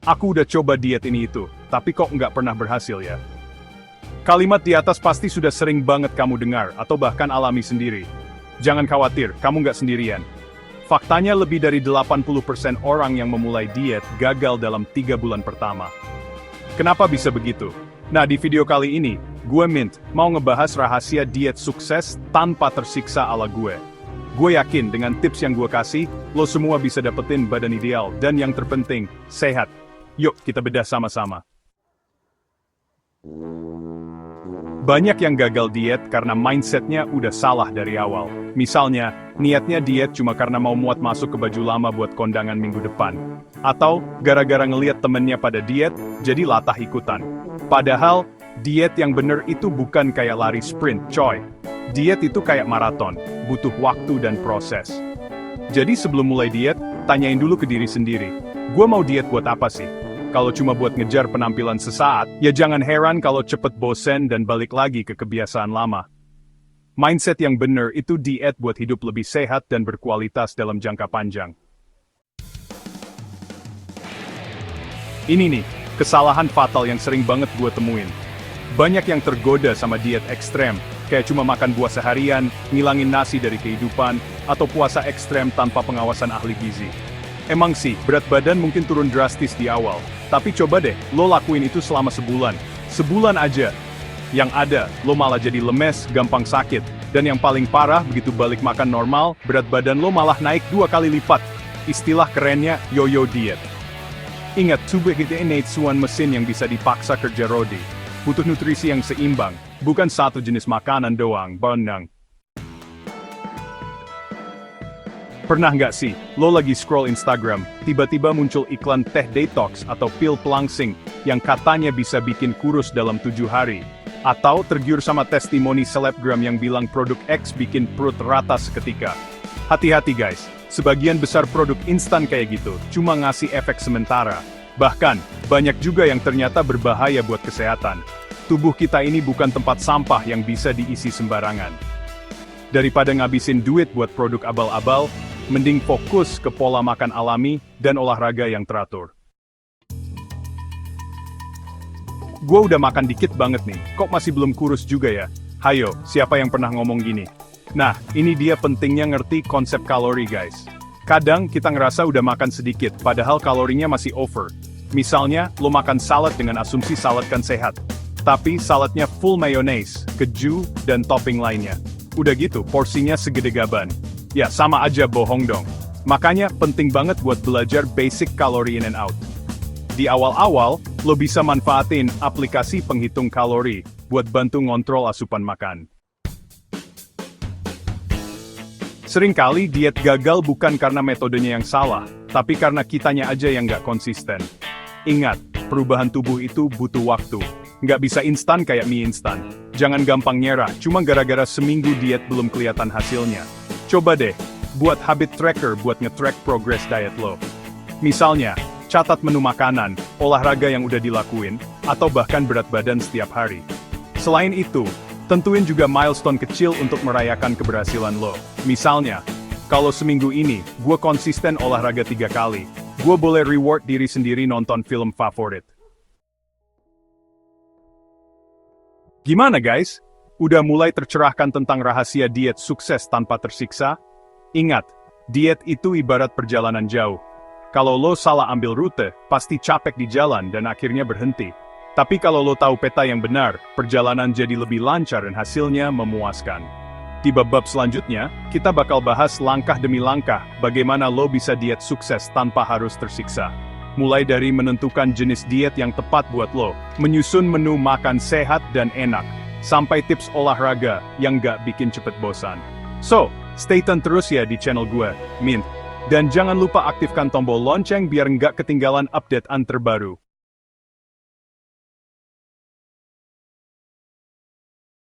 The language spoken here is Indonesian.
Aku udah coba diet ini itu, tapi kok nggak pernah berhasil ya. Kalimat di atas pasti sudah sering banget kamu dengar, atau bahkan alami sendiri. Jangan khawatir, kamu nggak sendirian. Faktanya lebih dari 80% orang yang memulai diet gagal dalam 3 bulan pertama. Kenapa bisa begitu? Nah, di video kali ini, gue Mint, mau ngebahas rahasia diet sukses tanpa tersiksa ala gue. Gue yakin dengan tips yang gue kasih, lo semua bisa dapetin badan ideal, dan yang terpenting, sehat. Yuk, kita bedah sama-sama. Banyak yang gagal diet karena mindsetnya udah salah dari awal. Misalnya, niatnya diet cuma karena mau muat masuk ke baju lama buat kondangan minggu depan. Atau, gara-gara ngeliat temennya pada diet, jadi latah ikutan. Padahal, diet yang bener itu bukan kayak lari sprint, coy. Diet itu kayak maraton, butuh waktu dan proses. Jadi sebelum mulai diet, tanyain dulu ke diri sendiri. Gue mau diet buat apa sih? Kalau cuma buat ngejar penampilan sesaat, ya jangan heran kalau cepet bosen dan balik lagi ke kebiasaan lama. Mindset yang bener itu diet buat hidup lebih sehat dan berkualitas dalam jangka panjang. Ini nih, kesalahan fatal yang sering banget gue temuin. Banyak yang tergoda sama diet ekstrem, kayak cuma makan buah seharian, ngilangin nasi dari kehidupan, atau puasa ekstrem tanpa pengawasan ahli gizi. Emang sih, berat badan mungkin turun drastis di awal. Tapi coba deh, lo lakuin itu selama sebulan. Sebulan aja. Yang ada, lo malah jadi lemes, gampang sakit. Dan yang paling parah, begitu balik makan normal, berat badan lo malah naik 2 kali lipat. Istilah kerennya, yo-yo diet. Ingat, tubuh kita ini suan mesin yang bisa dipaksa kerja rodi. Butuh nutrisi yang seimbang, bukan satu jenis makanan doang, benang. Pernah nggak sih, lo lagi scroll Instagram, tiba-tiba muncul iklan teh detox atau pil pelangsing yang katanya bisa bikin kurus dalam 7 hari. Atau tergiur sama testimoni selebgram yang bilang produk X bikin perut rata seketika. Hati-hati guys, sebagian besar produk instan kayak gitu cuma ngasih efek sementara. Bahkan, banyak juga yang ternyata berbahaya buat kesehatan. Tubuh kita ini bukan tempat sampah yang bisa diisi sembarangan. Daripada ngabisin duit buat produk abal-abal, mending fokus ke pola makan alami dan olahraga yang teratur. Gue udah makan dikit banget nih, kok masih belum kurus juga ya? Hayo, siapa yang pernah ngomong gini? Nah, ini dia pentingnya ngerti konsep kalori guys. Kadang kita ngerasa udah makan sedikit, padahal kalorinya masih over. Misalnya, lo makan salad dengan asumsi salad kan sehat. Tapi saladnya full mayonnaise, keju, dan topping lainnya. Udah gitu, porsinya segede gaban. Ya, sama aja bohong dong. Makanya penting banget buat belajar basic kalori in and out. Di awal-awal, lo bisa manfaatin aplikasi penghitung kalori buat bantu ngontrol asupan makan. Seringkali diet gagal bukan karena metodenya yang salah, tapi karena kitanya aja yang nggak konsisten. Ingat, perubahan tubuh itu butuh waktu. Nggak bisa instan kayak mie instan. Jangan gampang nyerah, cuma gara-gara seminggu diet belum kelihatan hasilnya. Coba deh, buat habit tracker buat nge-track progress diet lo. Misalnya, catat menu makanan, olahraga yang udah dilakuin, atau bahkan berat badan setiap hari. Selain itu, tentuin juga milestone kecil untuk merayakan keberhasilan lo. Misalnya, kalau seminggu ini, gue konsisten olahraga 3 kali, gue boleh reward diri sendiri nonton film favorit. Gimana guys? Udah mulai tercerahkan tentang rahasia diet sukses tanpa tersiksa? Ingat, diet itu ibarat perjalanan jauh. Kalau lo salah ambil rute, pasti capek di jalan dan akhirnya berhenti. Tapi kalau lo tahu peta yang benar, perjalanan jadi lebih lancar dan hasilnya memuaskan. Di bab selanjutnya, kita bakal bahas langkah demi langkah bagaimana lo bisa diet sukses tanpa harus tersiksa. Mulai dari menentukan jenis diet yang tepat buat lo, menyusun menu makan sehat dan enak, sampai tips olahraga yang gak bikin cepet bosan. So, stay tune terus ya di channel gue, Mint. Dan jangan lupa aktifkan tombol lonceng biar nggak ketinggalan update terbaru.